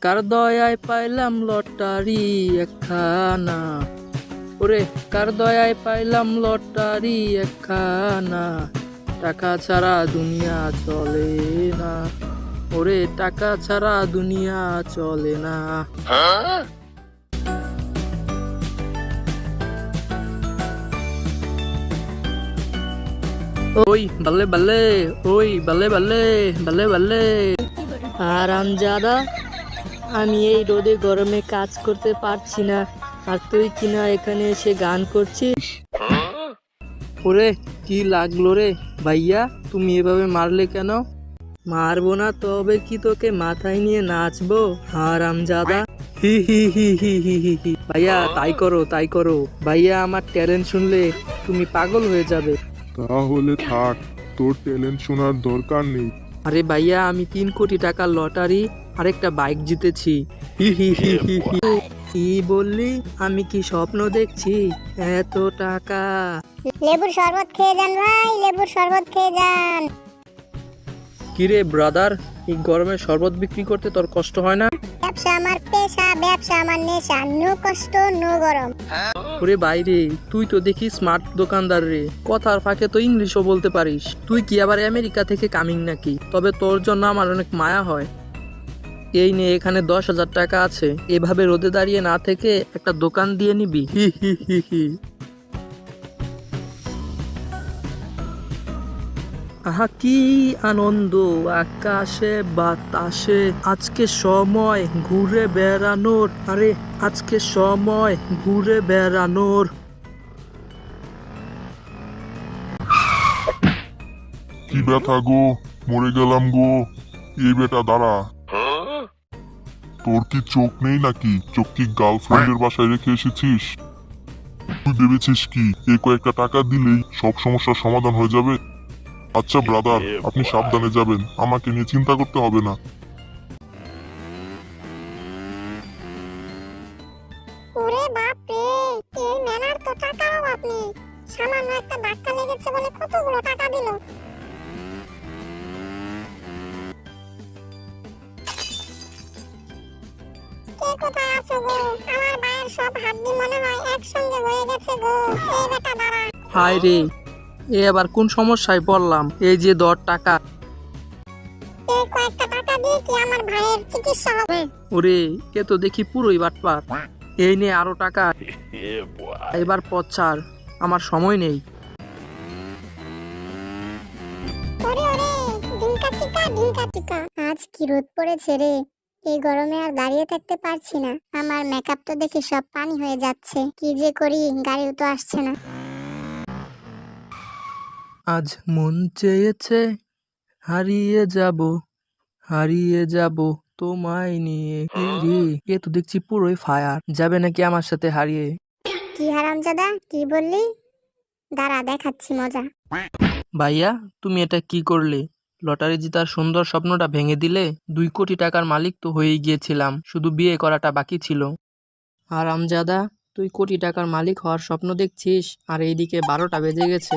কার দয়ায় পাইলাম লটারি একখানা, ওরে কার দয়ায় পাইলাম লটারি একখানা, টাকা ছাড়া দুনিয়া চলে না, ওরে টাকা ছাড়া দুনিয়া চলে না। ওই বাল্লে বাল্লে, ওই বাল্লে বাল্লে, বাল্লে বাল্লে। আরামজাদা, আমি এই রোদে গরমে কাজ করতে পারছি না, আর তুই কিনা এখানে এসে গান করছিস। ওরে কি লাগলো রে ভাইয়া, তুমি এভাবে মারলে কেন? মারবো না তবে কি তোকে মাথায় নিয়ে নাচবো হারামজাদা? হি হি হি হি হি হি হি। ভাইয়া তাই করো তাই করো, ভাইয়া আমার ট্যালেন্ট শুনলে তুমি পাগল হয়ে যাবে। তাহলে থাক, তোর ট্যালেন্ট শোনার দরকার নেই। আরে ভাইয়া, আমি 3 কোটি টাকার লটারি আর একটা বাইক জিতেছি। হি হি হি হি হি। কি বললি? আমি কি স্বপ্ন দেখছি? এত টাকা! লেবুর শরবত খেয়ে যান ভাই, লেবুর শরবত খেয়ে যান। কিরে ব্রাদার, এই গরমে শরবত বিক্রি করতে তোর কষ্ট হয় না? ব্যবসা আমার পেশা, ব্যবসা আমার নেশা, নো কষ্ট নো গরম। ওরে বাইরে, তুই তো দেখি স্মার্ট দোকানদার রে, কথার ফাঁকে তো ইংলিশও বলতে পারিস। তুই কি আবার আমেরিকা থেকে কামিং নাকি? তবে তোর জন্য আমার অনেক মায়া হয়। এই নে, এখানে 10,000 টাকা আছে, এভাবে রোদে দাঁড়িয়ে না থেকে একটা দোকান দিয়ে নিবি। হি হি হি হি। আহা কি আনন্দ আকাশে বাতাসে, আজকে সময় ঘুরে বেড়ানোর, আরে আজকে সময় ঘুরে বেড়ানোর। কি ব্যথা গো, মরে গেলাম গো। এই বেটা দাঁড়া, তোর কি চোখ নেই নাকি? চোখ কি গার্লফ্রেন্ডের বাসায় রেখে এসেছিস? তুই ভেবেছিস কি এই কয়েকটা টাকা দিলেই সব সমস্যার সমাধান হয়ে যাবে? আচ্ছা ব্রাদার, আপনি সাবধানে যাবেন, আমাকে নিয়ে চিন্তা করতে হবে না। ওরে বাপ রে, এই মেলার তো টাকার অভাব নেই, সামান্য একটা ধাক্কা লেগেছে বলে কতগুলো টাকা দিল। কে কোথায় আছো গো? আমার ভাইয়ের সব হাড্ডি মনে হয় একসঙ্গে হয়ে গেছে গো। এই বেটা দাঁড়া। হায় রে, এ আবার কোন সমস্যায় পড়লাম? এই যে 10 টাকা। এই কয়েকটা টাকা দিয়ে কি আমার ভাইয়ের চিকিৎসা হবে? ওরে, এ তো দেখি পুরোই বাটপার। এই নে আরো টাকা, এবার পথ ছাড়, আমার সময় নেই। ওরে ওরে, ঢিঙ্কা চিকা ঢিঙ্কা চিকা। আজ কি রোদ পড়েছে রে, এই গরমে আর দাঁড়িয়ে থাকতে পারছি না। আমার মেকআপ তো দেখে সব পানি হয়ে যাচ্ছে, কি যে করি, গাড়িও তো আসছে না। আজ মন চেয়েছে হারিয়ে যাব, হারিয়ে যাব তোমায় নিয়ে। এই রে, এ তো দেখছি পুরোই ফায়ার, যাবে নাকি আমার সাথে হারিয়ে? কি হারামজাদা, কি বললি? দাঁড়া দেখাচ্ছি মজা। ভাইয়া, তুমি এটা কি করলে? লটারি জেতার সুন্দর স্বপ্নটা ভেঙে দিলে। 2 কোটি টাকার মালিক তো হয়েই গিয়েছিলাম, শুধু বিয়ে করাটা বাকি ছিল। আর আমজাদা, তুই কোটি টাকার মালিক হওয়ার স্বপ্ন দেখছিস, আর এইদিকে 12টা বেজে গেছে।